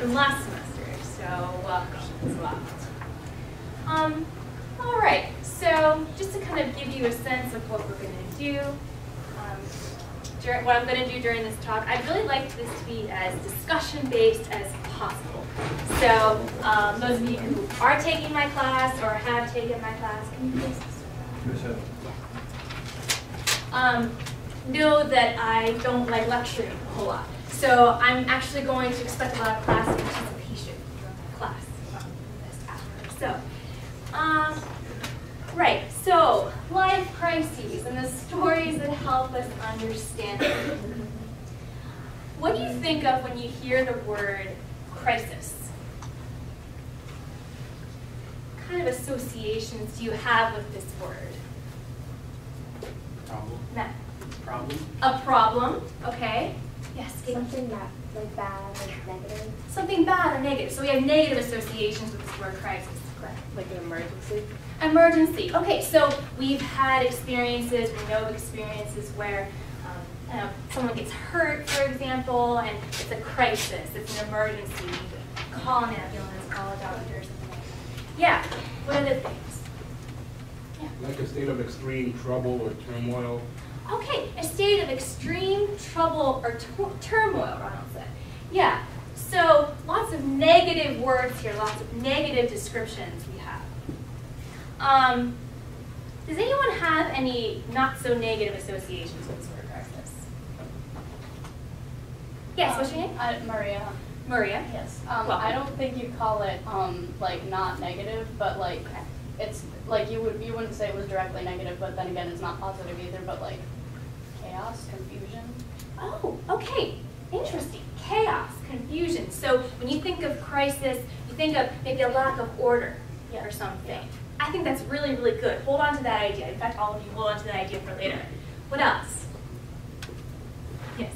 from last semester, so welcome as well. All right, so just to kind of give you a sense of what we're going to do, what I'm going to do during this talk, I'd really like this to be as discussion-based as possible. So those of you who are taking my class or have taken my class, can you please? Know that I don't like lecturing a whole lot. So I'm actually going to expect a lot of class participation during my class this afternoon. So, right, so life crises and the stories that help us understand them. What do you think of when you hear the word crisis? What kind of associations do you have with this word? Problem. Matt? Problem. A problem, okay. Yes, something that, like bad, like negative. Something bad or negative. So we have negative associations with this word crisis. Correct. Like an emergency? Emergency. Okay, so we've had experiences, we know of experiences where someone gets hurt, for example, and it's a crisis, it's an emergency. You need to call an ambulance, call a doctor, or something like that. Yeah, what other things? Yeah. Like a state of extreme trouble or turmoil. Okay, a state of extreme trouble or turmoil, Ronald said. Yeah, so lots of negative words here, lots of negative descriptions we have. Does anyone have any not so negative associations with this word crisis? Yes, what's your name? Maria. Maria? Yes. Welcome. I don't think you'd call it like not negative, but like it's like you wouldn't say it was directly negative, but then again it's not positive either, but like chaos, confusion. Oh, okay. Interesting. Chaos, confusion. So when you think of crisis, you think of maybe a lack of order or something. Yeah. I think that's really, really good. Hold on to that idea. In fact, all of you hold on to that idea for later. What else? Yes?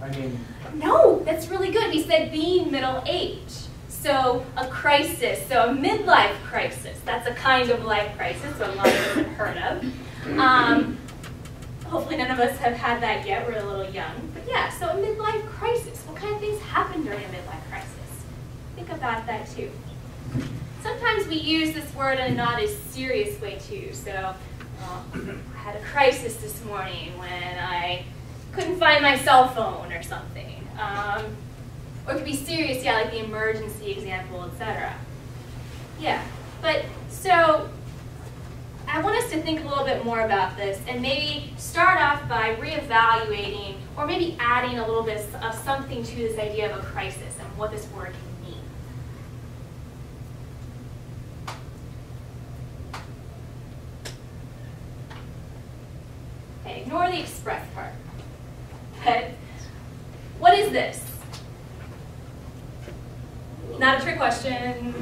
I mean... No, that's really good. He said being middle-aged. So a crisis, so a midlife crisis. That's a kind of life crisis, so a lot of us have heard of. Hopefully none of us have had that yet. We're a little young. But yeah, so a midlife crisis. What kind of things happen during a midlife crisis? Think about that too. Sometimes we use this word in a not as serious way too. So I had a crisis this morning when I couldn't find my cell phone or something. Or it could be serious, yeah, like the emergency example, etc. Yeah, but so I want us to think a little bit more about this and maybe start off by reevaluating or maybe adding a little bit of something to this idea of a crisis and what this word can mean. Okay, ignore the express part. But what is this? Not a trick question.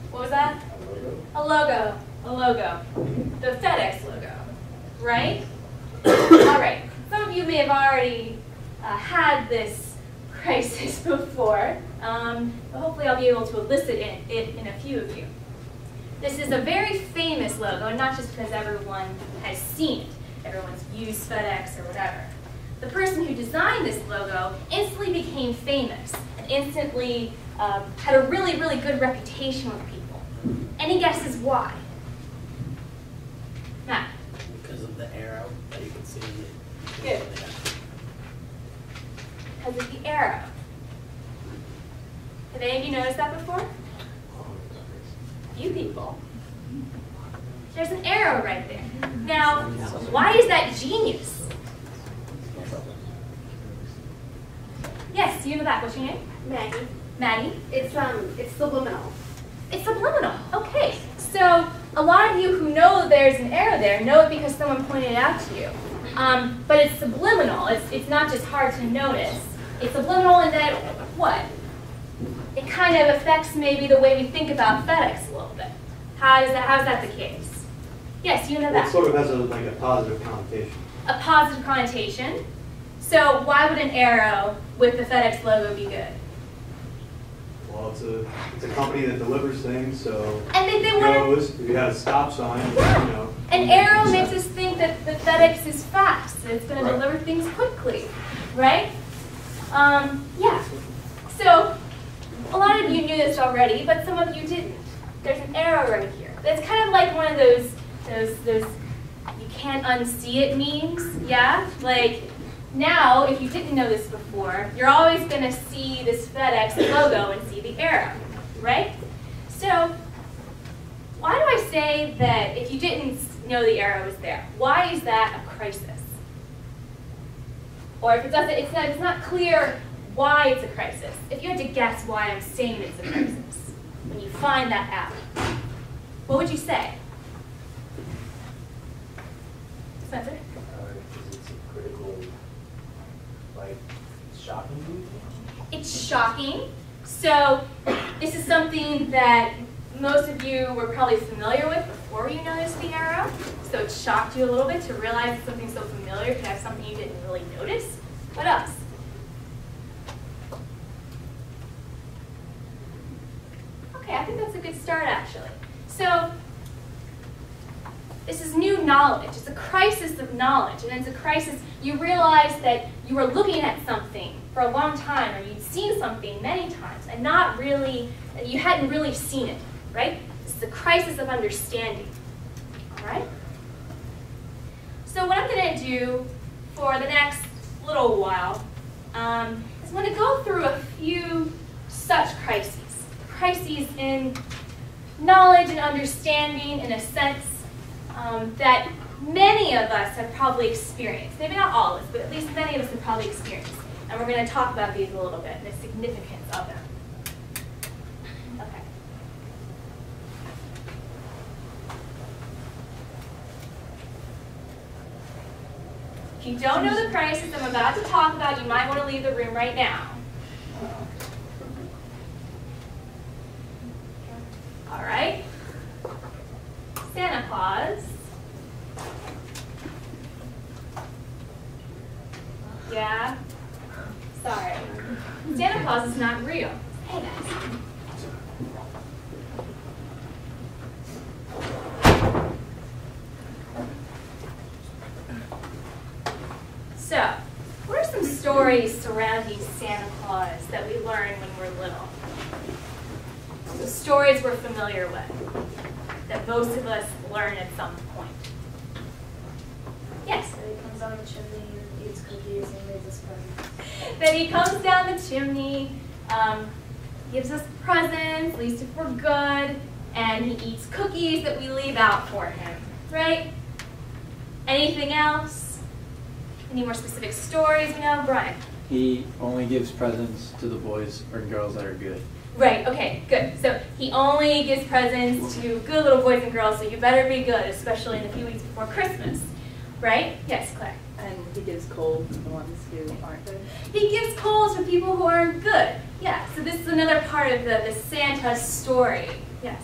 What was that? A logo. A logo. The FedEx logo, right? All right. Some of you may have already had this crisis before, but hopefully I'll be able to elicit it in a few of you. This is a very famous logo, not just because everyone has seen it. Everyone's used FedEx or whatever. The person who designed this logo instantly became famous and instantly had a really, really good reputation with people. Any guesses why? Matt? Because of the arrow that you can see. Good. Because of the arrow. Have any of you noticed that before? A few people. There's an arrow right there. Now, why is that genius? Yes, you in the back. What's your name? Maggie. Maddie? It's subliminal. It's subliminal. Okay. So a lot of you who know there's an arrow there know it because someone pointed it out to you. But it's subliminal. It's not just hard to notice. It's subliminal in that what? It kind of affects maybe the way we think about FedEx a little bit. How is that the case? Yes, you in the back. It sort of has like a positive connotation. A positive connotation. So why would an arrow with the FedEx logo be good? Well, it's a company that delivers things, so and they want if you had a stop sign, yeah. you know. An arrow makes us think think that the FedEx is fast and it's going to deliver things quickly, right? Yeah. So a lot of you knew this already, but some of you didn't. There's an arrow right here. It's kind of like one of those you can't unsee it memes, yeah? Like now, if you didn't know this before, you're always going to see this FedEx logo and see the arrow, right? So why do I say that if you didn't know the arrow was there? Why is that a crisis? Or if it doesn't, it's not clear why it's a crisis. If you had to guess why I'm saying it's a crisis, when you find that out, what would you say? Spencer? Because it's a critical, like, shocking. It's shocking. So this is something that most of you were probably familiar with before you noticed the arrow. So it shocked you a little bit to realize that something so familiar could have something you didn't really notice. What else? Okay, I think that's a good start actually. So this is new knowledge. It's a crisis of knowledge. And it's a crisis, you realize that you were looking at something for a long time, or you'd seen something many times, and not really, you hadn't really seen it, right? This is a crisis of understanding, all right? So what I'm going to do for the next little while is I'm going to go through a few such crises. Crises in knowledge and understanding in a sense that many of us have probably experienced. Maybe not all of us, but at least many of us have probably experienced. And we're going to talk about these a little bit, and the significance of them. Okay. If you don't know the crisis I'm about to talk about, you might want to leave the room right now. All right. Santa Claus. Yeah? Sorry. Santa Claus is not real. Hey guys. So, what are some stories surrounding Santa Claus that we learn when we're little? The stories we're familiar with, that most of us learn at some point. Yes? He comes down the chimney and eats cookies and leaves us presents. Then he comes down the chimney, gives us presents, leaves it for good, and he eats cookies that we leave out for him, right? Anything else? Any more specific stories we know? Brian? He only gives presents to the boys or girls that are good. Right, okay, good. So he only gives presents to good little boys and girls, so you better be good, especially in the few weeks before Christmas. Right? Yes, Claire. And he gives coal to the ones who aren't good. He gives coals to people who aren't good. Yeah, so this is another part of the Santa story. Yes?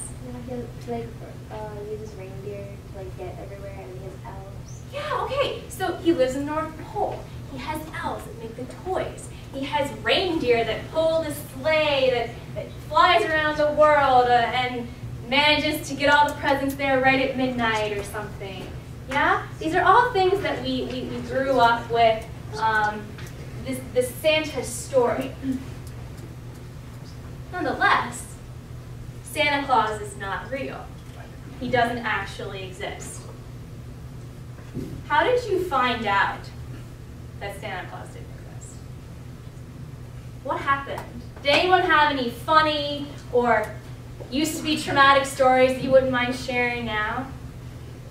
Yeah, he uses reindeer to like get everywhere, and he has elves. Yeah, okay. So he lives in the North Pole. He has elves that make the toys. He has reindeer that pull the sleigh that flies around the world and manages to get all the presents there right at midnight or something. Yeah? These are all things that we grew up with, this Santa story. Nonetheless, Santa Claus is not real. He doesn't actually exist. How did you find out that Santa Claus didn't exist? What happened? Did anyone have any funny or used to be traumatic stories that you wouldn't mind sharing now?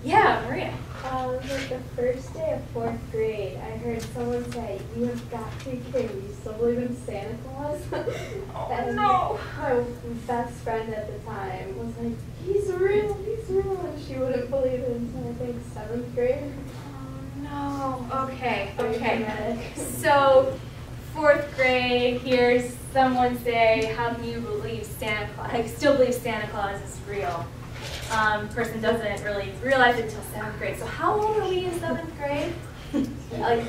Yeah, Maria. Like the first day of 4th grade, I heard someone say, "You have got to be kidding, you still believe in Santa Claus?" Oh no! My best friend at the time was like, he's real, and she wouldn't believe it until I think 7th grade. Oh no. Okay. So, 4th grade, here's someone say, how can you believe Santa Claus? I still believe Santa Claus is real. Person doesn't really realize it until 7th grade. So how old are we in 7th grade? Like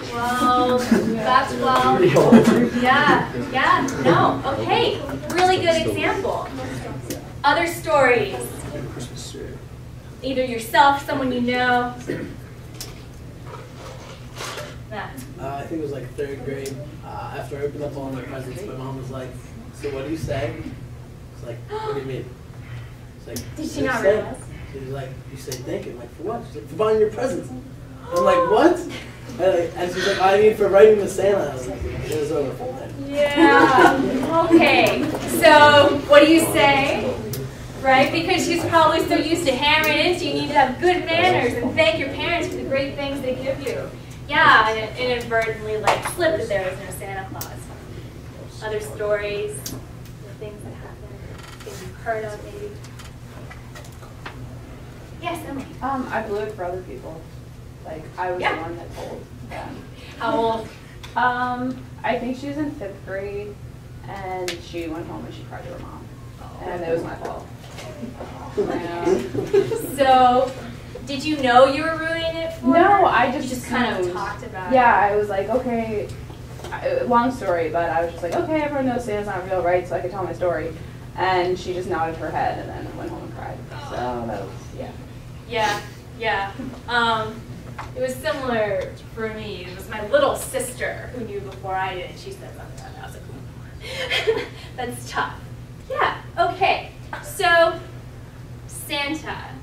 12, about 12. Yeah, no, okay. Really good example. Other stories. Either yourself, someone you know. Matt. I think it was like 3rd grade. After I opened up all my presents, my mom was like, "So what do you say?" It's like, "What do you mean?" It's like, Did she "You not say-" realize? She was like, "You say thank you." I'm like, "For what?" She's like, "For buying your presents." I'm like, "What?" And she's like, "I mean, for writing the Santa." I was like, it was over from there. Yeah. Okay. So what do you say? Right? Because she's probably so used to hammering into you need to have good manners and thank your parents for the great things they give you. Yeah, and it inadvertently like slipped that there was no Santa Claus. Other stories, the things that happen, things you've heard of maybe. Yes, Emily. I blew it for other people. Like, I was Yeah. the one that told them. How old? I think she was in 5th grade, and she went home and she cried to her mom. And it was my fault. So, did you know you were ruining it for her? No, I You just kind of assumed. talked about Yeah, I was like, okay, long story, but I was just like, okay, everyone knows Santa's not real, right? So I could tell my story. And she just nodded her head and then went home and cried. So that was, yeah. Yeah, yeah. It was similar for me. It was my little sister who knew before I did. She said something like that. I was like, that's tough. Yeah, okay. So, Santa.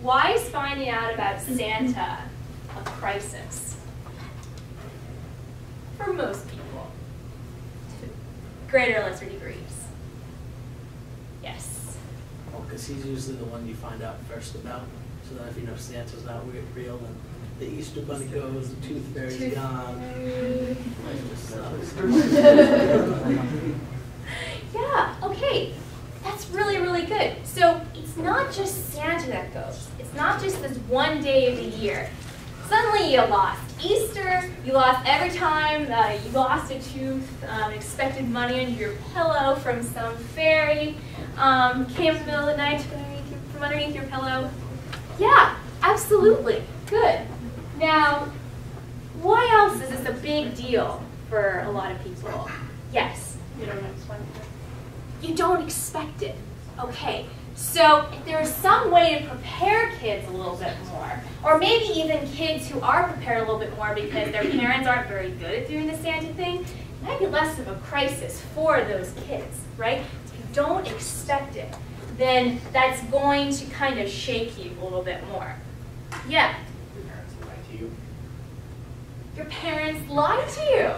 Why is finding out about Santa a crisis? For most people, to greater or lesser degrees. Yes. Well, because he's usually the one you find out first about. So that if you know Santa's not real, and the Easter Bunny goes, the Tooth Fairy's gone. Life just sucks. Yeah, okay. That's really, really good. So it's not just Santa that goes. It's not just this one day of the year. Suddenly you lost Easter, you lost every time you lost a tooth, expected money under your pillow from some fairy, came in the middle of the night from underneath your pillow. Yeah, absolutely. Good. Now, why else is this a big deal for a lot of people? Yes? You don't expect it. You don't expect it. Okay, so if there is some way to prepare kids a little bit more, or maybe even kids who are prepared a little bit more because their parents aren't very good at doing the Santa thing, it might be less of a crisis for those kids, right? If you don't expect it, then that's going to kind of shake you a little bit more. Yeah? Your parents lie to you. Your parents lie to you.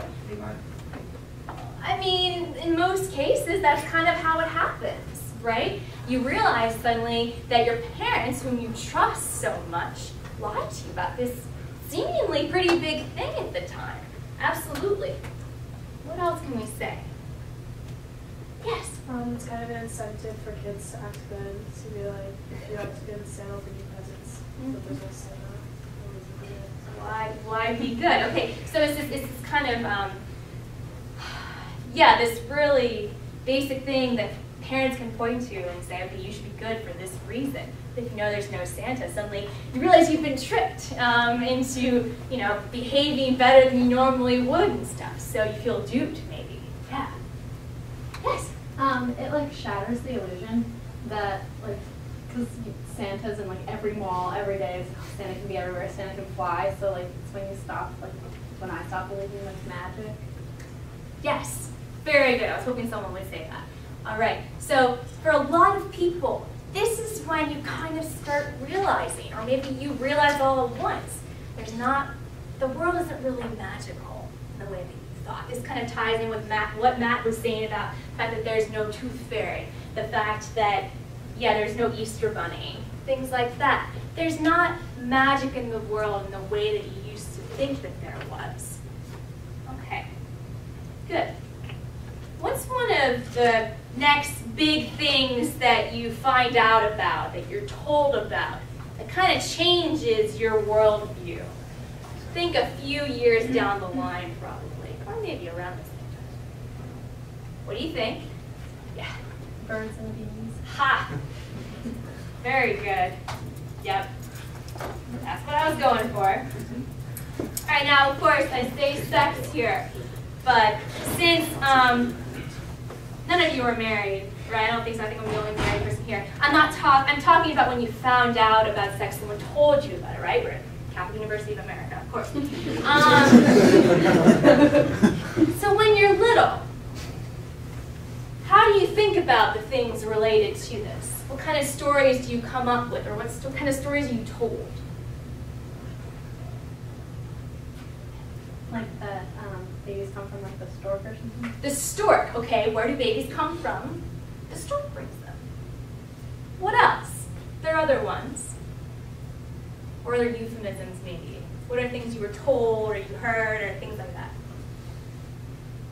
I mean, in most cases, that's kind of how it happens, right? You realize suddenly that your parents, whom you trust so much, lied to you about this seemingly pretty big thing at the time. Absolutely. What else can we say? Yes? It's kind of an incentive for kids to act good, to be like, if you act good, Santa will bring you presents, but there's no Santa. Why be good? Okay, so it's this kind of, yeah, this really basic thing that parents can point to and say, okay, you should be good for this reason. If you know there's no Santa, suddenly you realize you've been tricked into, you know, behaving better than you normally would and stuff. So you feel duped, maybe. Yeah. Yes? It like shatters the illusion that like, because Santa's in like every mall, every day, Santa can be everywhere, Santa can fly, so like it's when you stop, like when I stop believing like magic. Yes. Very good. I was hoping someone would say that. All right. So for a lot of people, this is when you kind of start realizing, or maybe you realize all at once, the world isn't really magical in the way that you thought. This kind of ties in with what Matt was saying about the fact that there's no tooth fairy, the fact that, yeah, there's no Easter bunny, things like that. There's not magic in the world in the way that you used to think that there was. Okay. Good. What's one of the next big things that you find out about, that you're told about, that kind of changes your worldview? Think a few years down the line, probably, or maybe around the same time. What do you think? Yeah. Birds and bees. Ha! Very good. Yep. That's what I was going for. All right, now, of course, I say sex here, but since none of you are married, right? I don't think so. I think I'm the only married person here. here. I'm talking about when you found out about sex, someone told you about it, right? We're at Catholic University of America, of course. So when you're little, how do you think about the things related to this? What kind of stories do you come up with, or what kind of stories are you told? Like that babies come from like the stork or something? The stork, okay, where do babies come from? The stork brings them. What else? There are other ones. Or other euphemisms, maybe. What are things you were told, or you heard, or things like that?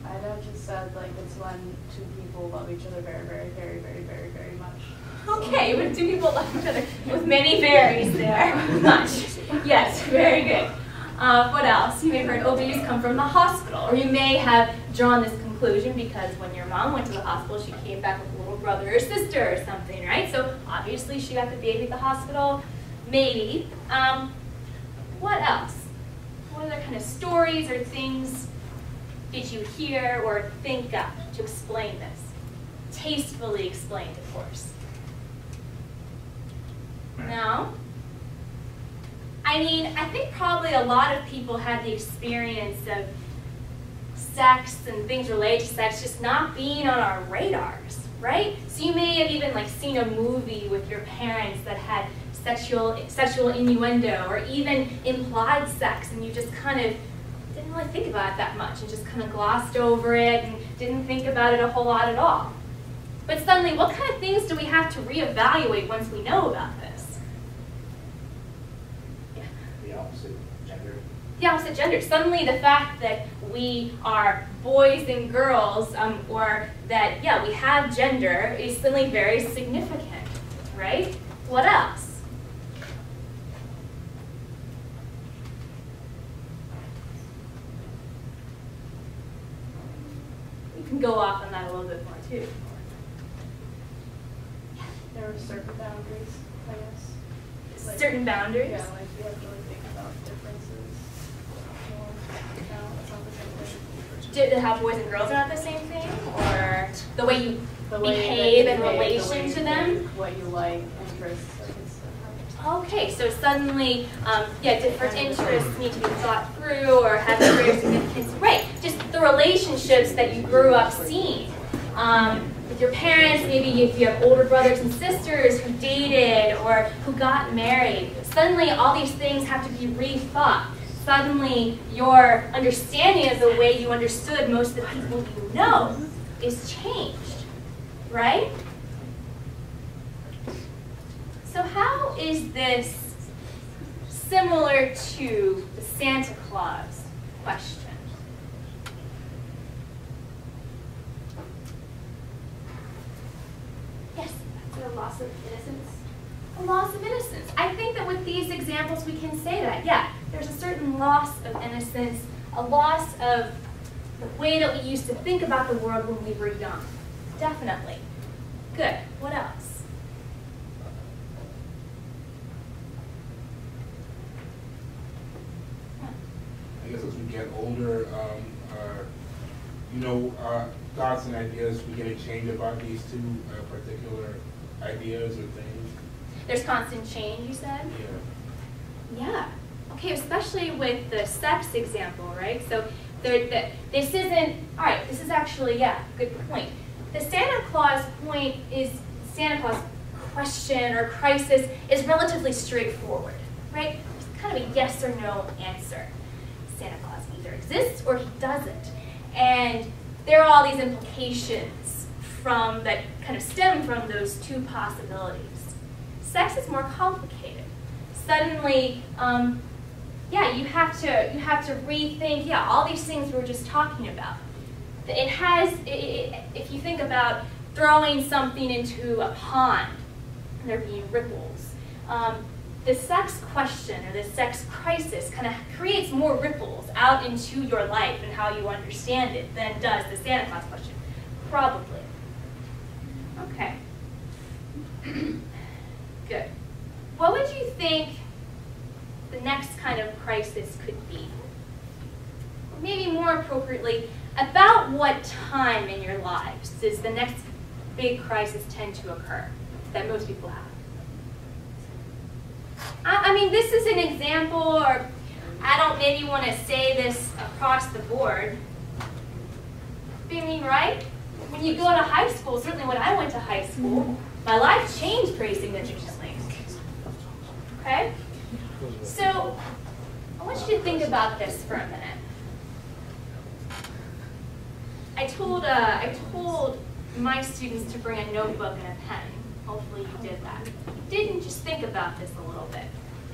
I'd have just said like it's when two people love each other very, very, very, very, very, very much. Okay, when two people love each other with many varies there. Much. Yes, very good. What else? You may have heard, oh, babies come from the hospital. Or you may have drawn this conclusion because when your mom went to the hospital, she came back with a little brother or sister or something, right? So obviously she got the baby at the hospital. Maybe. What else? What other kind of stories or things did you hear or think up to explain this? Tastefully explained, of course. No? I mean, I think probably a lot of people had the experience of sex and things related to sex just not being on our radars, right? So you may have even like seen a movie with your parents that had sexual innuendo or even implied sex, and you just kind of didn't really think about it that much and just kind of glossed over it and didn't think about it a whole lot at all. But suddenly, what kind of things do we have to reevaluate once we know about this? Yeah. The opposite gender. The opposite gender. Suddenly the fact that we are boys and girls, or that, yeah, we have gender is suddenly very significant, right? What else? You can go off on that a little bit more too. There are certain boundaries, I guess. Like, Certain boundaries? Yeah, like you have to really think about differences. More. No, it's not the same thing. How boys and girls are not the same thing? Or the way you The way behave that in you behave, the way relation you to them? think, what you like, interests, like it's Okay, so suddenly, yeah, different interests need to be thought through or have greater significance. Right, just the relationships that you grew up seeing. With your parents, maybe if you have older brothers and sisters who dated or who got married, suddenly all these things have to be rethought. Suddenly, your understanding of the way you understood most of the people you know is changed, right? So how is this similar to the Santa Claus question? Yes? The loss of innocence. A loss of innocence. I think that with these examples we can say that, yeah, there's a certain loss of innocence, a loss of the way that we used to think about the world when we were young. Definitely. Good. What else? I guess as we get older, thoughts and ideas begin to change about these two particular ideas or things. There's constant change, you said? Yeah. Yeah. Okay, especially with the sex example, right? So this isn't, all right, this is actually, yeah, good point. The Santa Claus point is, Santa Claus question or crisis is relatively straightforward, right? It's kind of a yes or no answer. Santa Claus either exists or he doesn't. And there are all these implications that kind of stem from those two possibilities. Sex is more complicated. Suddenly, yeah, you have to rethink, yeah, all these things we were just talking about. If you think about throwing something into a pond, and there being ripples, the sex question or the sex crisis kind of creates more ripples out into your life and how you understand it than does the Santa Claus question. Probably. Okay. Good. What would you think the next kind of crisis could be? Or maybe more appropriately, about what time in your lives does the next big crisis tend to occur? that most people have. I mean, this is an example, or I don't maybe want to say this across the board. But I mean, right? When you go to high school, certainly when I went to high school, my life changed pretty significantly. Okay? So, I want you to think about this for a minute. I told my students to bring a notebook and a pen. Hopefully you did that. Didn't just think about this a little bit.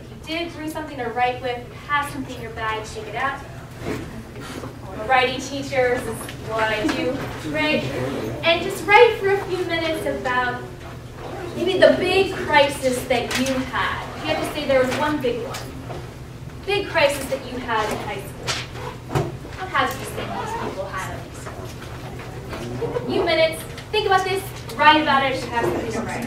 If you did, bring something to write with, you have something in your bag, shake it out. I'm a writing teacher, this is what I do, right? And just write for a few minutes about maybe the big crisis that you had. If you had to say there was one big one. Big crisis that you had in high school. What has to say most people had at least? Take a few minutes, think about this, write about it, have something to write.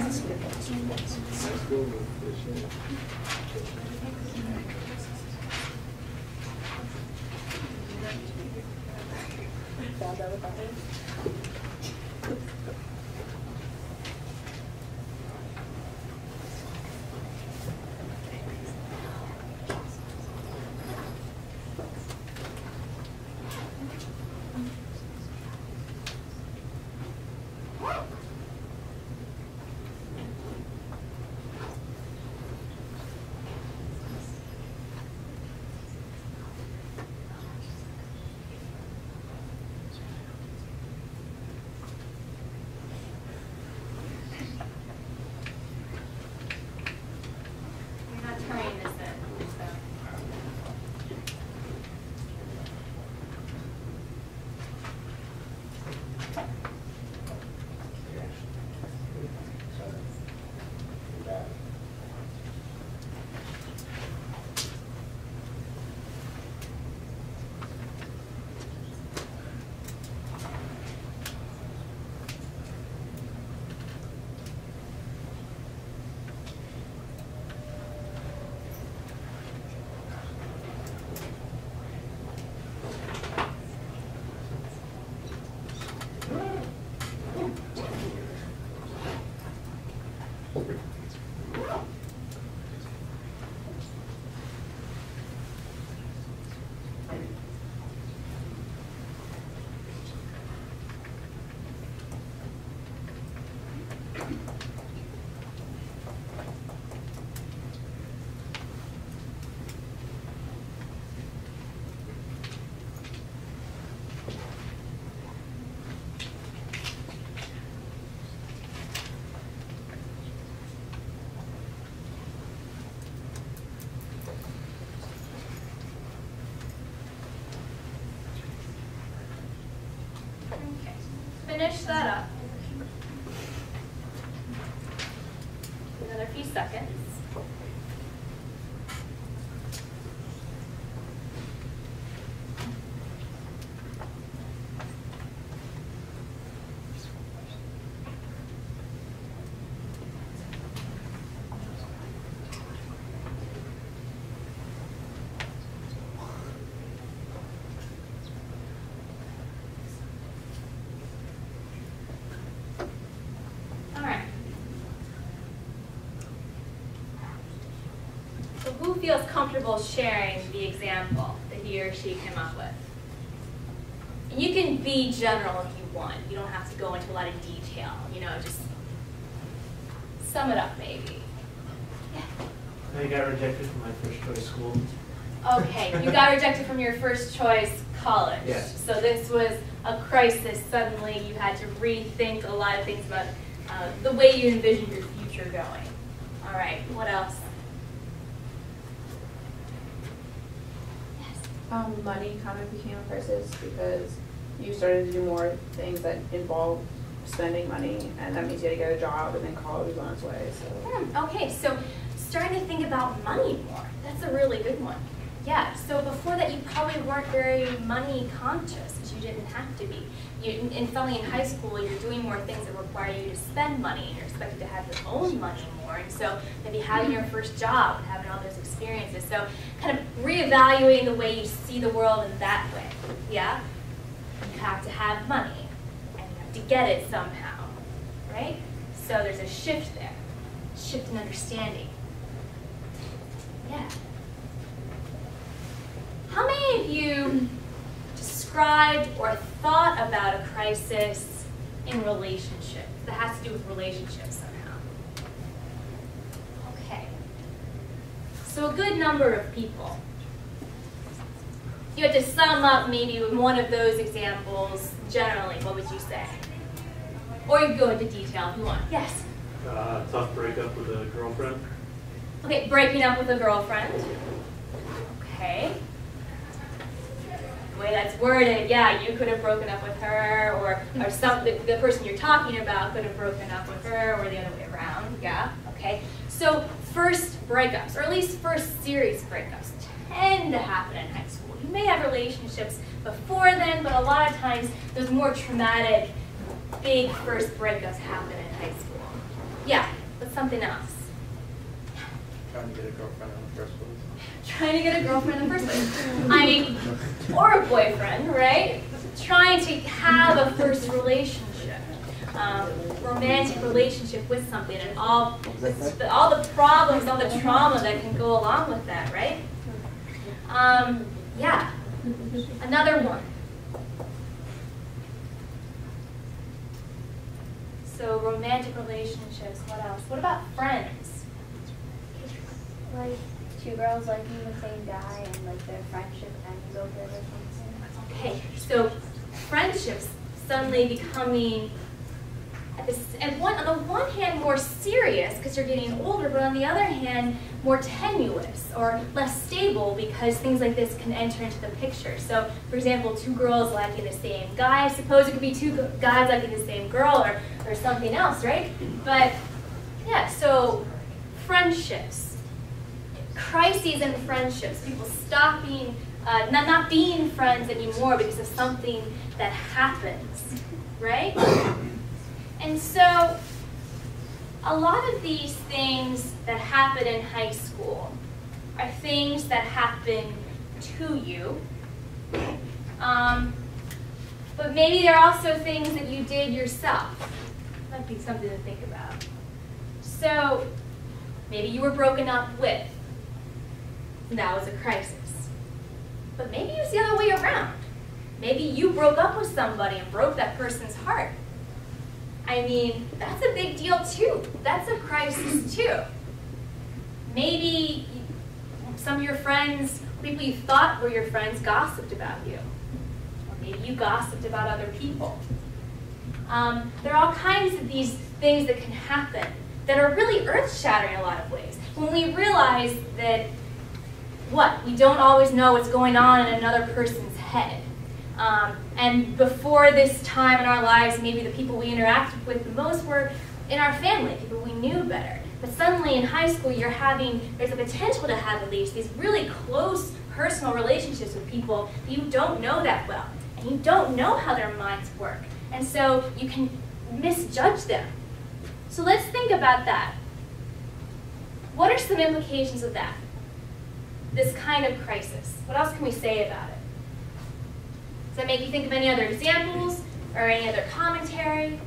Finish that up. Another few seconds. Who feels comfortable sharing the example that he or she came up with? And you can be general if you want. You don't have to go into a lot of detail. You know, just sum it up maybe. Yeah. I got rejected from my first choice school. Okay, you got rejected from your first choice college. Yes. So this was a crisis. Suddenly you had to rethink a lot of things about the way you envisioned your future going. All right, what else? Money kind of became a crisis because you started to do more things that involve spending money, and that means you had to get a job, and then college was on its way. So. Okay, so starting to think about money more. That's a really good one. Yeah, so before that you probably weren't very money conscious because you didn't have to be. And finally in high school you're doing more things that require you to spend money and you're expected to have your own money more. And so maybe having your first job and having all those experiences. So kind of reevaluating the way you see the world in that way. Yeah? You have to have money and you have to get it somehow. Right? So there's a shift there. shift in understanding. Yeah. How many of you described or thought about a crisis in relationships that has to do with relationships somehow? Okay. So a good number of people. You had to sum up maybe with one of those examples generally, what would you say? Or you can go into detail if you want. Yes? Tough breakup with a girlfriend. Okay, breaking up with a girlfriend. Okay. The way that's worded, yeah, you could have broken up with her, or the person you're talking about could have broken up with her, or the other way around. Yeah, okay. So first breakups, or at least first serious breakups, tend to happen in high school. You may have relationships before then, but a lot of times those more traumatic, big first breakups happen in high school. Yeah, but something else. Trying to get a girlfriend in the first place. Trying to get a girlfriend in the first place. I mean, or a boyfriend, right? Trying to have a first relationship, romantic relationship with something, and all the problems, all the trauma that can go along with that, right? Yeah. Another one. So romantic relationships, what else? What about friends? Like two girls liking the same guy and like their friendship ends over it or something. Okay, so friendships suddenly becoming on the one hand more serious because you're getting older, but on the other hand more tenuous or less stable because things like this can enter into the picture. So for example, two girls liking the same guy, I suppose it could be two guys liking the same girl or something else, right? But yeah, so friendships, crises in friendships, people stop being, not being friends anymore because of something that happens, right? And so a lot of these things that happen in high school are things that happen to you. But maybe they're also things that you did yourself. Might be something to think about. So maybe you were broken up with, and that was a crisis. But maybe it was the other way around. Maybe you broke up with somebody and broke that person's heart. I mean, that's a big deal too. That's a crisis too. Maybe some of your friends, people you thought were your friends, gossiped about you. Or maybe you gossiped about other people. There are all kinds of these things that can happen that are really earth-shattering in a lot of ways. When we realize that, we don't always know what's going on in another person's head. And before this time in our lives, maybe the people we interacted with the most were in our family, people we knew better. But suddenly in high school, there's a potential to have at least these really close personal relationships with people that you don't know that well. And you don't know how their minds work. And so you can misjudge them. So let's think about that. What are some implications of that? This kind of crisis. What else can we say about it? Does that make you think of any other examples or any other commentary?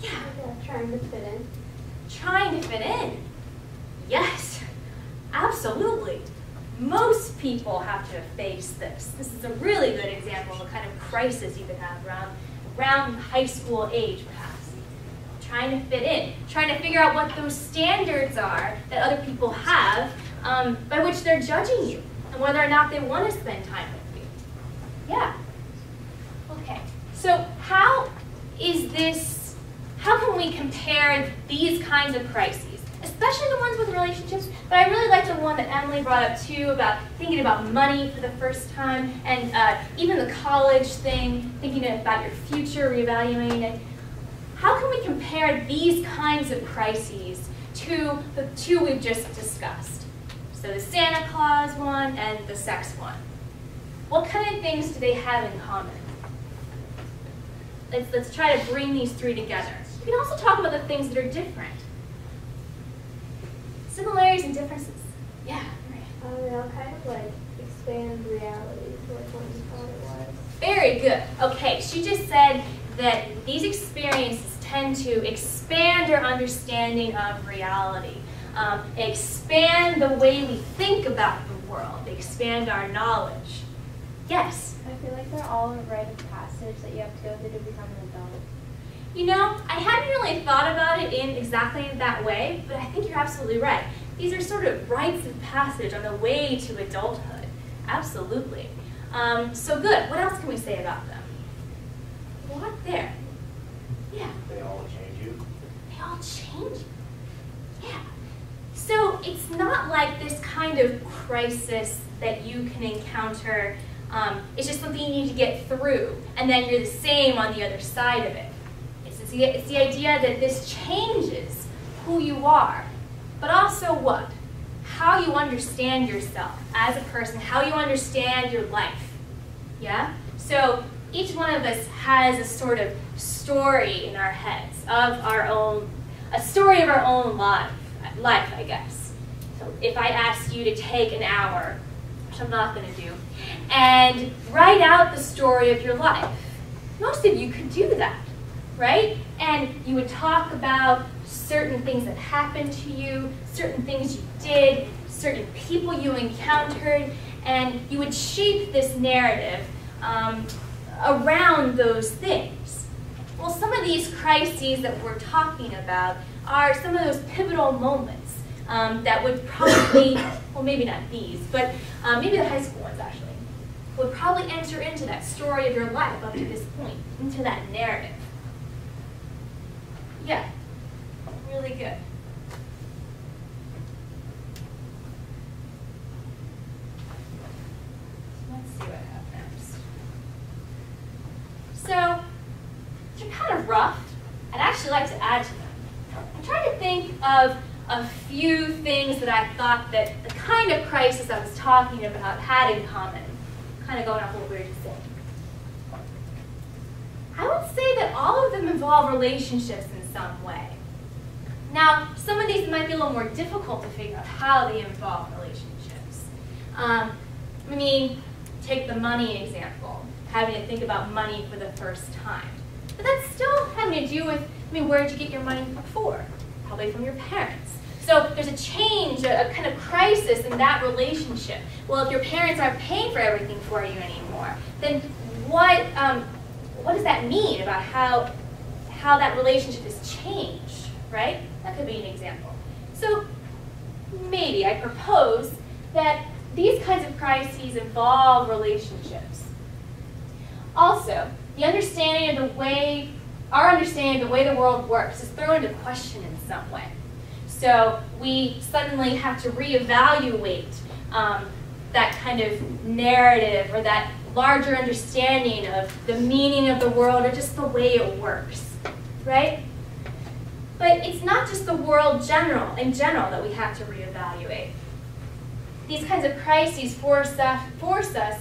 Yeah. Trying to fit in. Trying to fit in. Yes, absolutely. Most people have to face this. This is a really good example of a kind of crisis you could have around high school age, perhaps. Trying to fit in. Trying to figure out what those standards are that other people have by which they're judging you and whether or not they want to spend time with you. Yeah. Okay. So how can we compare these kinds of crises, especially the ones with relationships, but I really liked the one that Emily brought up too about thinking about money for the first time and even the college thing, thinking about your future, reevaluating it. How can we compare these kinds of crises to the two we've just discussed? So the Santa Claus one and the sex one. What kind of things do they have in common? Let's try to bring these three together. We can also talk about the things that are different. Similarities and differences. Yeah, right. They all kind of like expand reality to like what you thought it was. Very good. Okay, she just said that these experiences tend to expand our understanding of reality, expand the way we think about the world, expand our knowledge. Yes? I feel like they're all a rite of passage that you have to go through to become an adult. You know, I hadn't really thought about it in exactly that way, but I think you're absolutely right. These are sort of rites of passage on the way to adulthood. Absolutely. So good. What else can we say about them? What there? Yeah. They all change you. They all change you. Yeah. So it's not like this kind of crisis that you can encounter. It's just something you need to get through, and then you're the same on the other side of it. It's the idea that this changes who you are, but also what? How you understand yourself as a person, how you understand your life. Yeah? So each one of us has a sort of story in our heads of our own, a story of our own life, I guess. So if I ask you to take an hour, which I'm not going to do, and write out the story of your life, most of you could do that, right? And you would talk about certain things that happened to you, certain things you did, certain people you encountered, and you would shape this narrative around those things. Well, some of these crises that we're talking about are some of those pivotal moments that would probably, well, maybe not these, but maybe the high school ones actually, would probably enter into that story of your life up to this point, into that narrative. Yeah, really good. Let's see what I have next. So, they're kind of rough. I'd actually like to add to them. I'm trying to think of a few things that I thought that the kind of crisis I was talking about had in common. Kind of going off what we were just saying. I would say that all of them involve relationships in some way. Now, some of these might be a little more difficult to figure out how they involve relationships. I mean, take the money example, having to think about money for the first time. But that's still having to do with, I mean, where did you get your money before? Probably from your parents. So there's a change, a kind of crisis in that relationship. Well, if your parents aren't paying for everything for you anymore, then what does that mean about how that relationship has changed, right? That could be an example. So maybe I propose that these kinds of crises involve relationships. Also, the understanding of the way, our understanding of the way the world works is thrown into question in some way. So we suddenly have to reevaluate that kind of narrative or that larger understanding of the meaning of the world or just the way it works, right? But it's not just the world in general that we have to reevaluate. These kinds of crises force us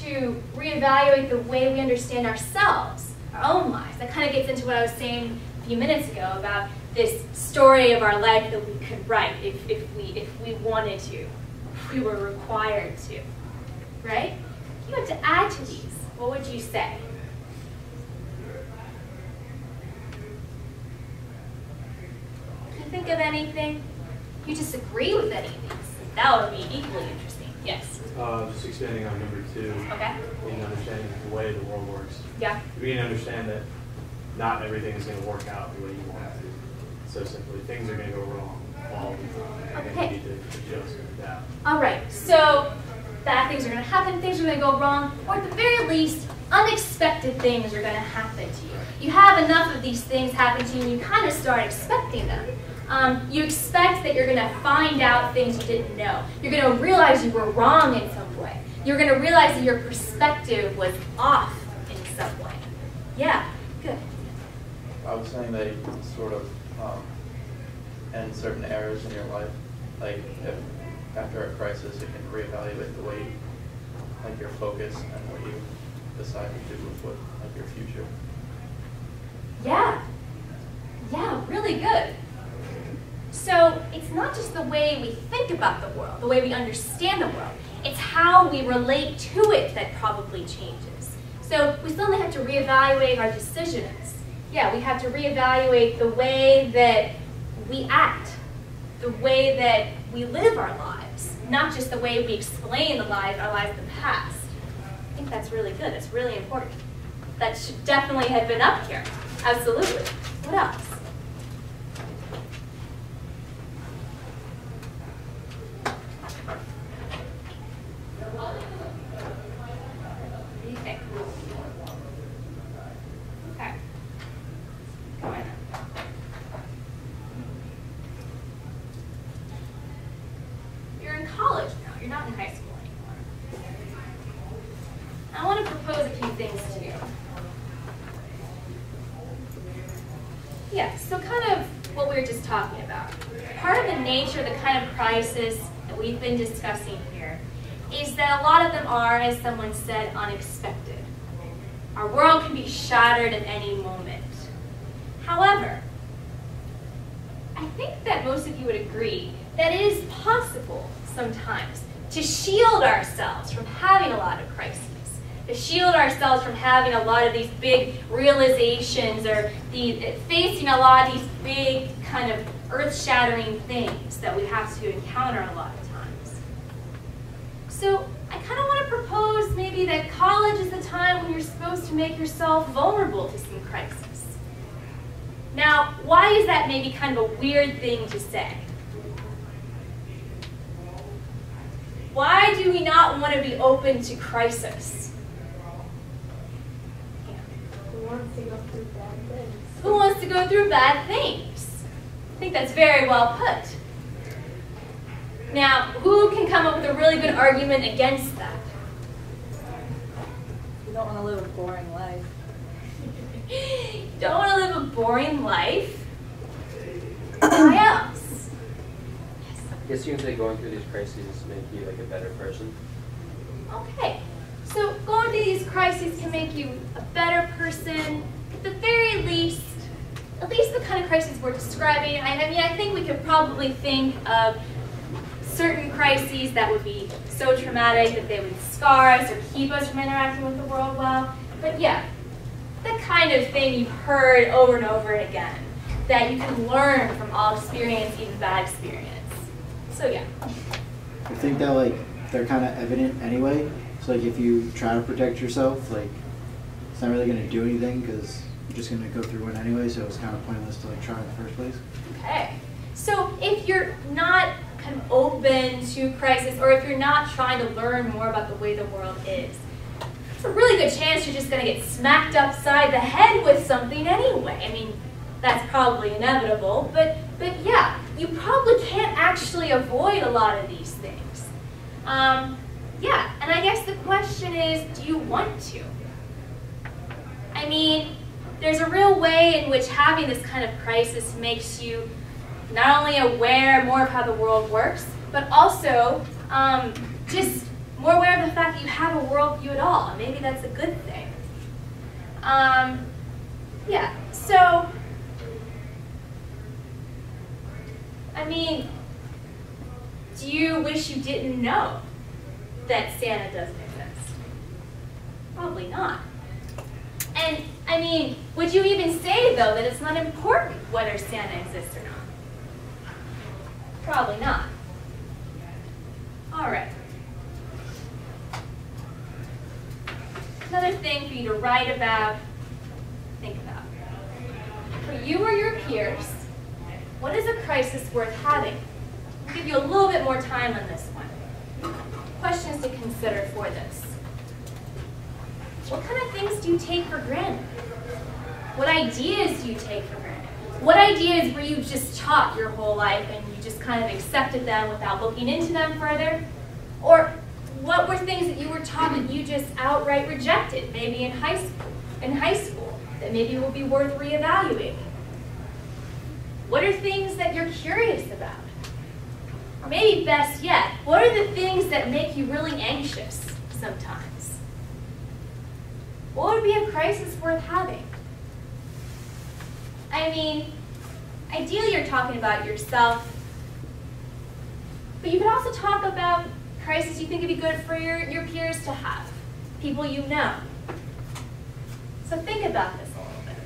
to reevaluate the way we understand ourselves, our own lives. That kind of gets into what I was saying a few minutes ago about this story of our life that we could write if we wanted to, if we were required to, right? If you had to add to these, what would you say? Can you think of anything? If you disagree with any of these, that would be equally interesting. Yes? Just expanding on number 2. Okay. In understanding the way the world works. Yeah. You begin to understand that not everything is going to work out the way you want it to. So simply, things are going to go wrong all the time. Okay. And you need to adjust and adapt. All right. So bad things are going to happen, things are going to go wrong, or at the very least, unexpected things are going to happen to you. You have enough of these things happen to you, and you kind of start expecting them. You expect that you're going to find out things you didn't know. You're going to realize you were wrong in some way. You're going to realize that your perspective was off in some way. Yeah, good. I was saying they sort of end certain eras in your life. Like if after a crisis, it can reevaluate the way, like your focus and what you decide to do with what, like your future. Yeah. Yeah, really good. So it's not just the way we think about the world, the way we understand the world. It's how we relate to it that probably changes. So we suddenly have to reevaluate our decisions. yeah, we have to reevaluate the way that we act, the way that we live our lives, not just the way we explain our lives in the past. I think that's really good. That's really important. That should definitely have been up here. Absolutely. What else? What do you think? Okay. Go ahead. You're in college now. You're not in high school anymore. I want to propose a few things to you. Yeah, so kind of what we were just talking about. Part of the nature, the kind of crisis that we've been discussing here is that a lot of them are, as someone said, unexpected. Our world can be shattered at any moment. However, I think that most of you would agree that it is possible sometimes to shield ourselves from having a lot of crises, to shield ourselves from having a lot of these big realizations or facing a lot of these big kind of earth-shattering things that we have to encounter a lot of times. So I kind of want to propose maybe that college is the time when you're supposed to make yourself vulnerable to some crisis. Now, why is that maybe kind of a weird thing to say? Why do we not want to be open to crisis? Who wants to go through bad things? Who wants to go through bad things? I think that's very well put. Now, who can come up with a really good argument against that? You don't want to live a boring life. You don't want to live a boring life? Why else? I guess you can say going through these crises make you like a better person. Okay, so going through these crises can make you a better person, at the very least, at least the kind of crises we're describing. I mean, I think we could probably think of certain crises that would be so traumatic that they would scar us or keep us from interacting with the world well. But yeah, the kind of thing you've heard over and over again, that you can learn from all experience, even bad experience. So yeah. I think that like they're kind of evident anyway. So like if you try to protect yourself, like it's not really going to do anything because you're just going to go through one anyway. So it's kind of pointless to like try in the first place. Okay. So if you're not kind of open to crisis, or if you're not trying to learn more about the way the world is, it's a really good chance you're just going to get smacked upside the head with something anyway. I mean, that's probably inevitable, but yeah, you probably can't actually avoid a lot of these things. Yeah, and I guess the question is, do you want to? I mean, there's a real way in which having this kind of crisis makes you not only aware more of how the world works, but also just more aware of the fact that you have a worldview at all. And maybe that's a good thing. Yeah, so, I mean, do you wish you didn't know that Santa doesn't exist? Probably not. And, I mean, would you even say, though, that it's not important whether Santa exists or not? Probably not. All right. Another thing for you to write about, think about. For you or your peers, what is a crisis worth having? I'll give you a little bit more time on this one. Questions to consider for this. What kind of things do you take for granted? What ideas do you take for granted? What ideas were you just taught your whole life and you just kind of accepted them without looking into them further? Or what were things that you were taught that you just outright rejected, maybe in high school, that maybe will be worth reevaluating? What are things that you're curious about? Or maybe best yet, what are the things that make you really anxious sometimes? What would be a crisis worth having? I mean, ideally you're talking about yourself, but you could also talk about crises you think would be good for your peers to have, people you know. So think about this a little bit.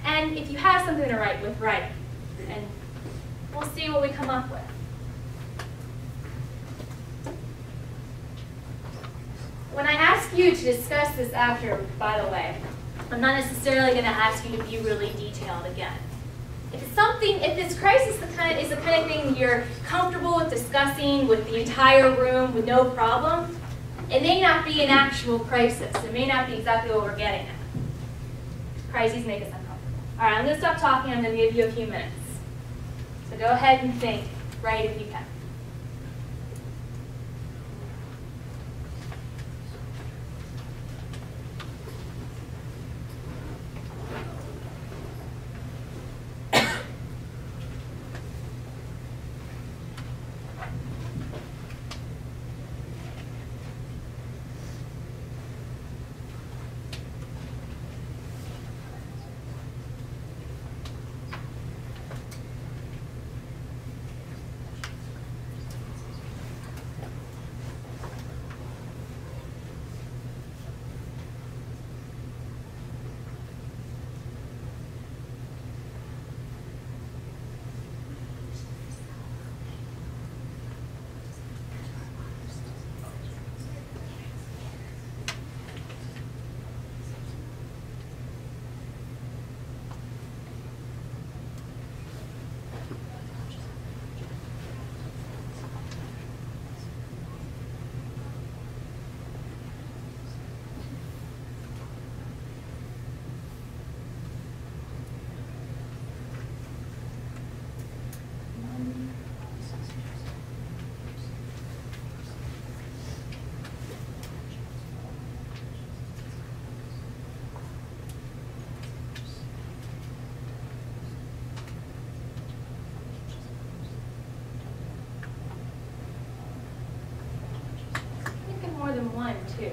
And if you have something to write with, write it. And we'll see what we come up with. When I ask you to discuss this after, by the way, I'm not necessarily going to ask you to be really detailed again. If it's something, if this crisis is the kind of thing you're comfortable with discussing with the entire room with no problem, it may not be an actual crisis. It may not be exactly what we're getting at. Crises make us uncomfortable. All right, I'm going to stop talking. I'm going to give you a few minutes. So go ahead and think, write if you can. More than one, too.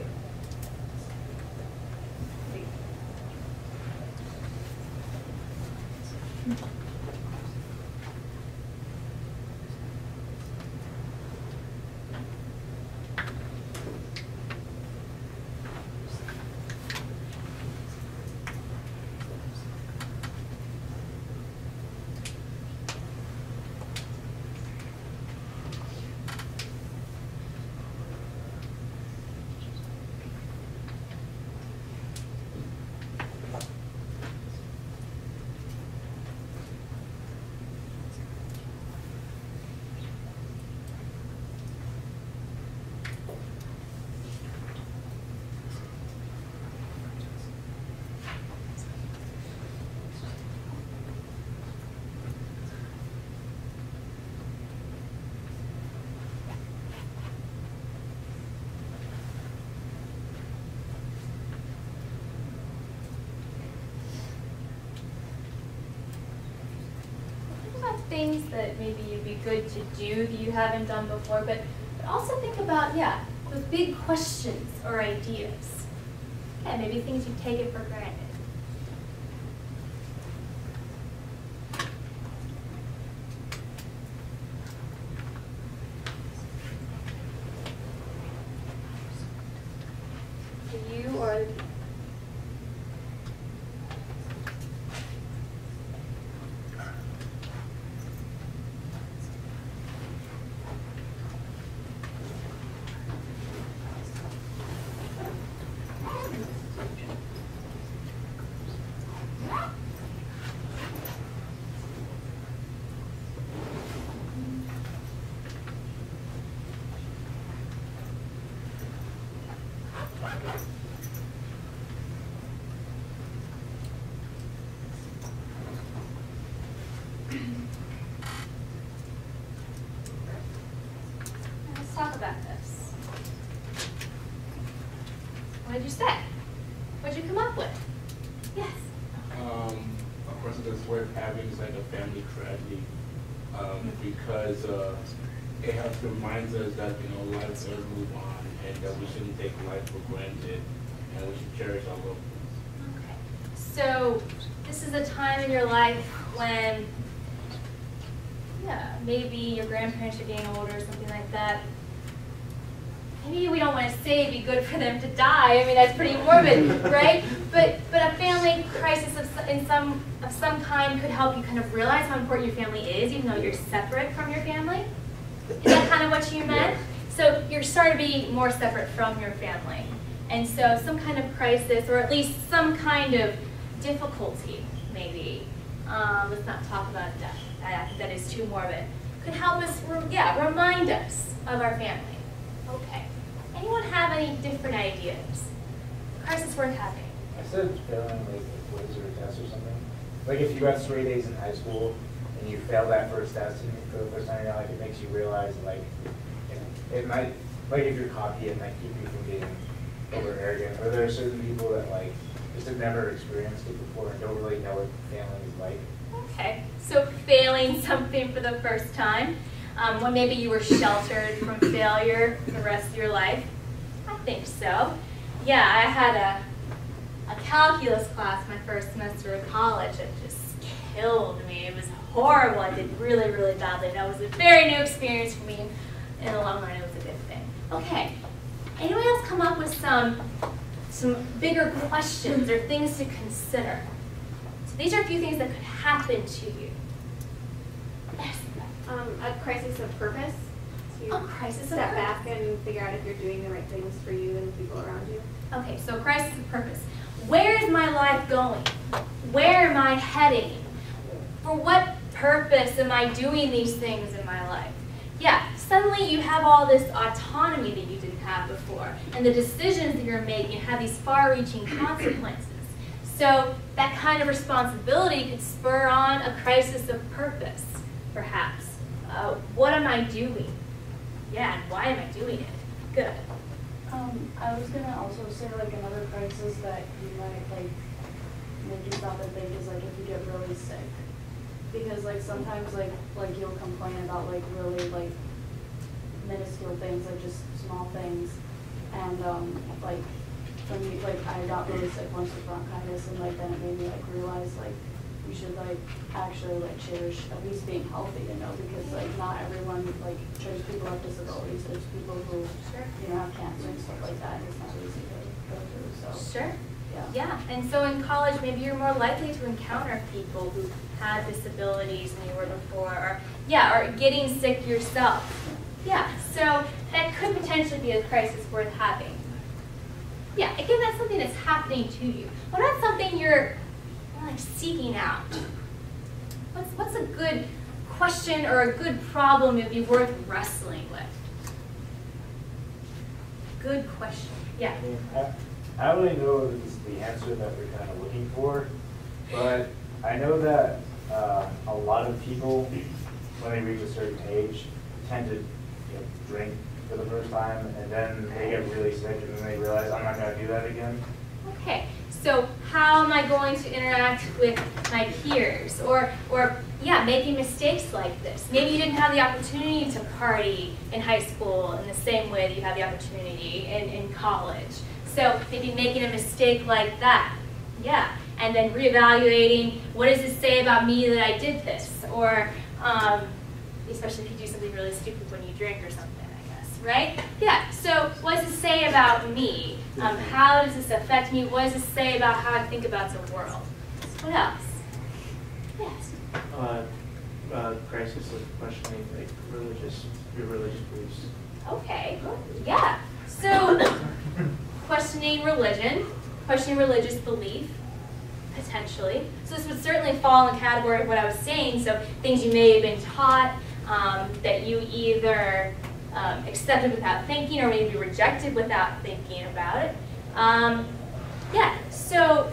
Things that maybe you'd be good to do that you haven't done before, but also think about, yeah, those big questions or ideas. Yeah, maybe things you've taken for granted. To you or other people. Let's talk about this. What did you say? What did you come up with? Yes. A person that's worth having is like a family tragedy, because it helps reminds us that life does move on, and that we shouldn't take life for granted, and we should cherish our loved ones. Okay. So this is a time in your life when, yeah, maybe your grandparents are getting older or something like that. maybe we don't want to say it'd be good for them to die. I mean, that's pretty morbid, right? But a family crisis of some kind could help you kind of realize how important your family is, even though you're separate from your family. Is that kind of what you meant? So you're starting to be more separate from your family. And so some kind of crisis, or at least some kind of difficulty, maybe. Let's not talk about death. That is too morbid. Could help us, remind us of our family. Okay. Anyone have any different ideas? Crisis worth having. I said failing like a quiz or a test or something. Like if you got straight A's in high school and you failed that first test and for the first time in your life, it makes you realize like it might, like if you're cocky, it might keep you from being over arrogant. Or there are certain people that like just have never experienced it before and don't really know what failing is like. Okay, so failing something for the first time, when maybe you were sheltered from failure for the rest of your life. I think so. Yeah, I had a calculus class my first semester of college. It just killed me. It was horrible. I did really, really badly. That was a very new experience for me. In the long run, it was a good thing. Okay, anyone else come up with some bigger questions or things to consider? So these are a few things that could happen to you. Yes. A crisis of purpose. So A crisis of step purpose. back and figure out if you're doing the right things for you and the people around you. Okay, so crisis of purpose. Where is my life going? Where am I heading? For what purpose am I doing these things in my life? Yeah, suddenly you have all this autonomy that you didn't have before, and the decisions that you're making have these far-reaching consequences. So that kind of responsibility could spur on a crisis of purpose, perhaps. What am I doing? Yeah, and why am I doing it? Good. I was gonna also say like another crisis that you might like make you stop and think is like if you get really sick, because like sometimes like you'll complain about like really like minuscule things, like just small things, and like for me, like I got really sick once with bronchitis, and like then it made me like realize like you should like actually like cherish at least being healthy, you know, because like not everyone like there's people who have disabilities, there's people who have cancer and stuff like that, and it's not easy to go through. So Sure. yeah. And so in college, maybe you're more likely to encounter people who had disabilities than you were before, or getting sick yourself. Yeah, so that could potentially be a crisis worth having. Yeah, again, that's something that's happening to you. What about something you're like seeking out? What's a good question or a good problem it'd be worth wrestling with? Good question. Yeah. I don't really know if this is the answer that we're kind of looking for, but I know that a lot of people, when they reach a certain age, tend to drink for the first time, and then they get really sick, and then they realize, I'm not going to do that again. Okay, so how am I going to interact with my peers? Or making mistakes like this. Maybe you didn't have the opportunity to party in high school in the same way that you have the opportunity in college. So maybe making a mistake like that. Yeah, and then reevaluating, what does this say about me that I did this? Or, especially if you do something really stupid when you drink or something, I guess, right? Yeah, so what does it say about me? How does this affect me? What does it say about how I think about the world? What else? Yes? Crisis of questioning like your religious beliefs. Okay, yeah. So, questioning religion, questioning religious belief, potentially. So this would certainly fall in the category of what I was saying, so things you may have been taught that you either accepted without thinking or maybe rejected without thinking about it. Yeah, so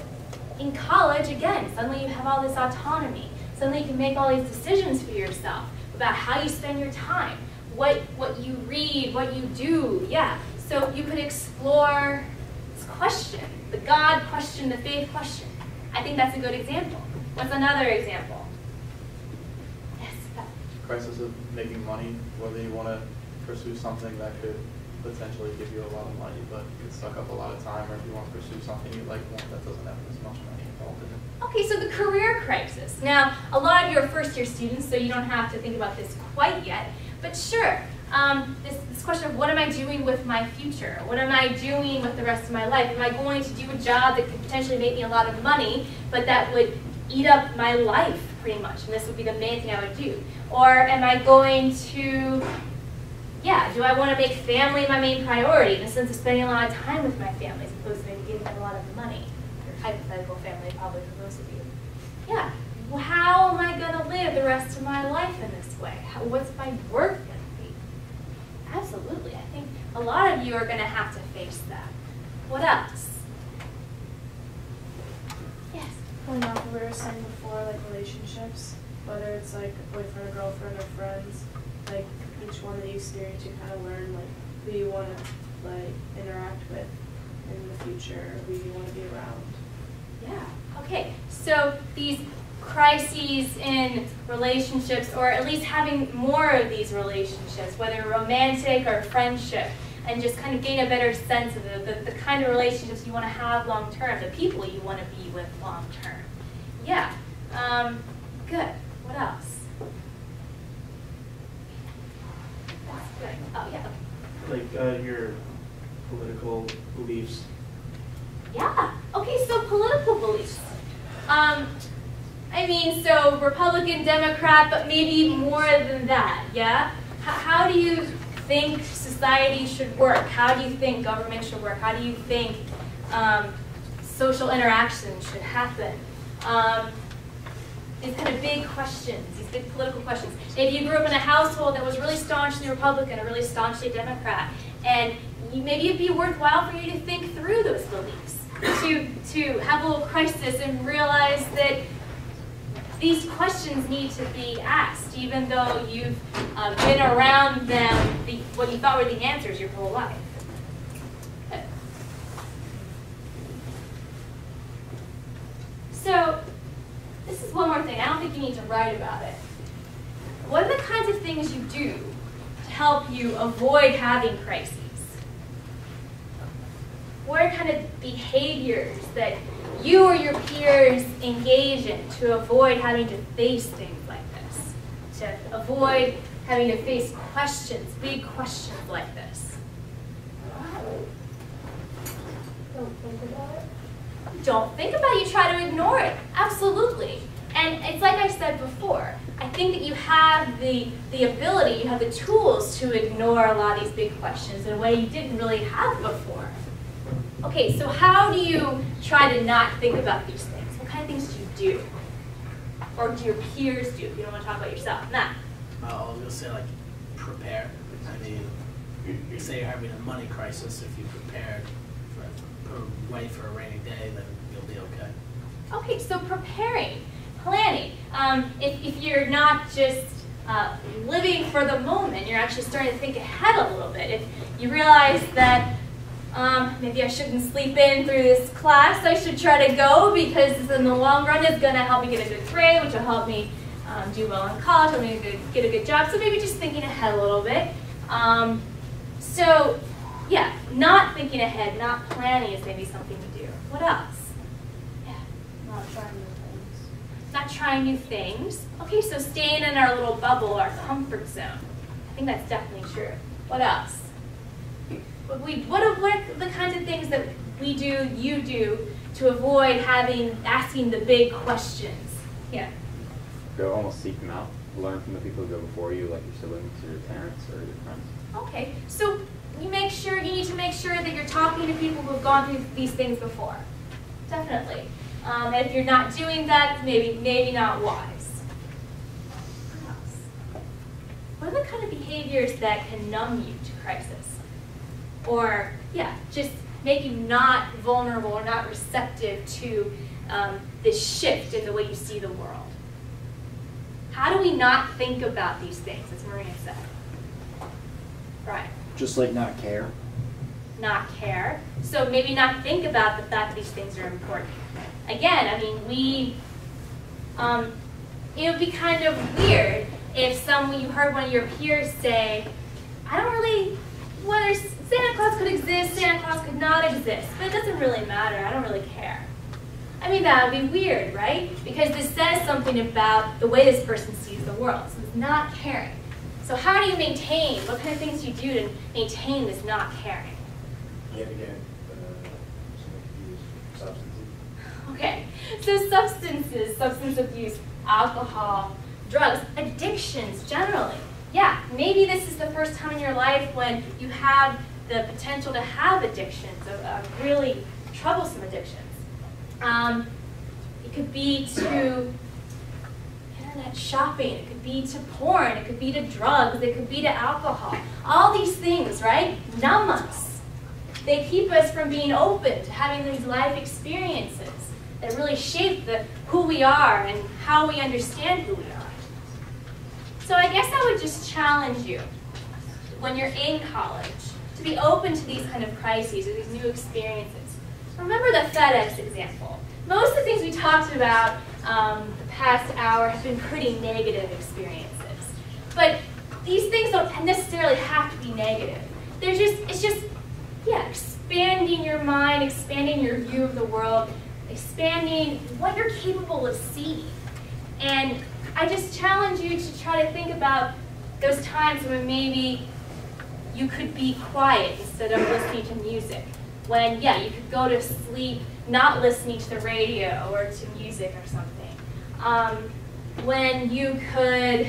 in college, again, suddenly you have all this autonomy. Suddenly you can make all these decisions for yourself about how you spend your time, what you read, what you do, yeah. So you could explore this question, the God question, the faith question. I think that's a good example. What's another example? Yes, Beth. Crisis of making money, whether you want to pursue something that could potentially give you a lot of money, but could suck up a lot of time, or if you want to pursue something you like more that doesn't have as much money involved in it. Okay, so the career crisis. Now, a lot of you are first-year students, so you don't have to think about this quite yet, but sure, this question of what am I doing with my future? What am I doing with the rest of my life? Am I going to do a job that could potentially make me a lot of money, but that would eat up my life pretty much, and this would be the main thing I would do? Or am I going to, do I want to make family my main priority in the sense of spending a lot of time with my family as opposed to maybe giving them a lot of the money? Your hypothetical family, probably for most of you. Yeah, well, how am I going to live the rest of my life in this way? What's my work going to be? Absolutely, I think a lot of you are going to have to face that. What else? Yes? Going off of what we were saying before, like relationships, whether it's like a boyfriend or girlfriend or friends, like each one that you experience, you kind of learn like who you want to like interact with in the future, who you want to be around. Yeah, okay, so these crises in relationships, or at least having more of these relationships, whether romantic or friendship, and just kind of gain a better sense of the kind of relationships you want to have long term, the people you want to be with long term. Yeah, good. What else? That's good. Oh, yeah. Like your political beliefs. Yeah. Okay, so political beliefs. I mean, so Republican, Democrat, but maybe more than that, yeah? How do you think society should work? How do you think government should work? How do you think social interaction should happen? These kind of big questions, these big political questions. Maybe you grew up in a household that was really staunchly Republican or really staunchly Democrat, and maybe it'd be worthwhile for you to think through those beliefs, to have a little crisis and realize that these questions need to be asked, even though you've been around them, what you thought were the answers your whole life. So, this is one more thing. I don't think you need to write about it. What are the kinds of things you do to help you avoid having crises? What are kind of behaviors that you or your peers engage in to avoid having to face things like this? To avoid having to face questions, big questions like this? Don't think about it. Don't think about it, you try to ignore it. Absolutely. And it's like I said before, I think that you have the ability, you have the tools to ignore a lot of these big questions in a way you didn't really have before. Okay, so how do you try to not think about these things? What kind of things do you do? Or do your peers do, if you don't want to talk about yourself? Nah. I was going to say, like, prepare. I mean, you say you're having a money crisis. If you prepared away for a rainy day, then you'll be okay. Okay, so preparing, planning. If you're not just living for the moment, you're actually starting to think ahead a little bit. If you realize that maybe I shouldn't sleep in through this class, I should try to go because in the long run it's going to help me get a good grade, which will help me do well in college, help me get a good job. So maybe just thinking ahead a little bit. So yeah, not thinking ahead, not planning is maybe something to do. What else? Yeah. Not trying new things. Not trying new things. Okay, so staying in our little bubble, our comfort zone. I think that's definitely true. What else? What are the kinds of things that we do, you do, to avoid asking the big questions? Yeah. Go almost seek them out. Learn from the people who go before you, like your siblings or your parents or your friends. Okay, so you need to make sure that you're talking to people who have gone through these things before. Definitely. And if you're not doing that, maybe not wise. What else? What are the kind of behaviors that can numb you to crisis? Or, yeah, just make you not vulnerable or not receptive to this shift in the way you see the world? How do we not think about these things, as Maria said? Right. Just like not care. Not care. So maybe not think about the fact that these things are important. Again, I mean, it would be kind of weird if you heard one of your peers say, whether Santa Claus could exist, Santa Claus could not exist, but it doesn't really matter, I don't really care. I mean, that would be weird, right? Because this says something about the way this person sees the world. So it's not caring. So how do you maintain? What kind of things do you do to maintain this not caring? Yet again, someone use substances. Okay, so substances, substance abuse, alcohol, drugs, addictions generally. Yeah, maybe this is the first time in your life when you have the potential to have addictions, really troublesome addictions. It could be to internet shopping, it could be to porn, it could be to drugs, it could be to alcohol. All these things, right, numb us. They keep us from being open to having these life experiences that really shape who we are and how we understand who we are. So I guess I would just challenge you, when you're in college, to be open to these kind of crises or these new experiences. Remember the FedEx example. Most of the things we talked about the past hour have been pretty negative experiences. But these things don't necessarily have to be negative. It's just, expanding your mind, expanding your view of the world, expanding what you're capable of seeing. And I just challenge you to try to think about those times when maybe you could be quiet instead of listening to music. When, you could go to sleep not listening to the radio or to music or something. When you could,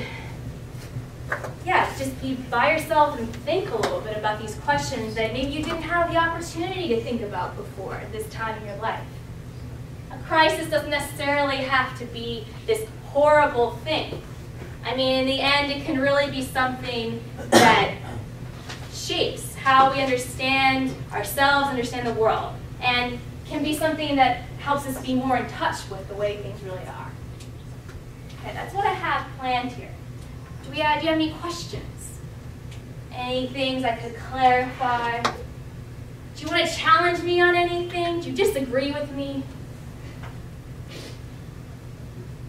just be by yourself and think a little bit about these questions that maybe you didn't have the opportunity to think about before at this time in your life. A crisis doesn't necessarily have to be this horrible thing. I mean, in the end, it can really be something that shapes how we understand ourselves, understand the world, and can be something that helps us be more in touch with the way things really are. Okay, that's what I have planned here. Do you have any questions? Any things I could clarify? Do you want to challenge me on anything? Do you disagree with me?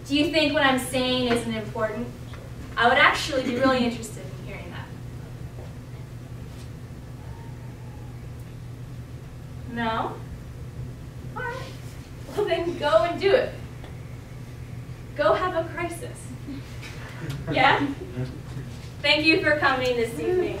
Do you think what I'm saying isn't important? I would actually be really interested in hearing that. No? All right. Well, then go and do it. Go have a crisis. Yeah? Thank you for coming this evening.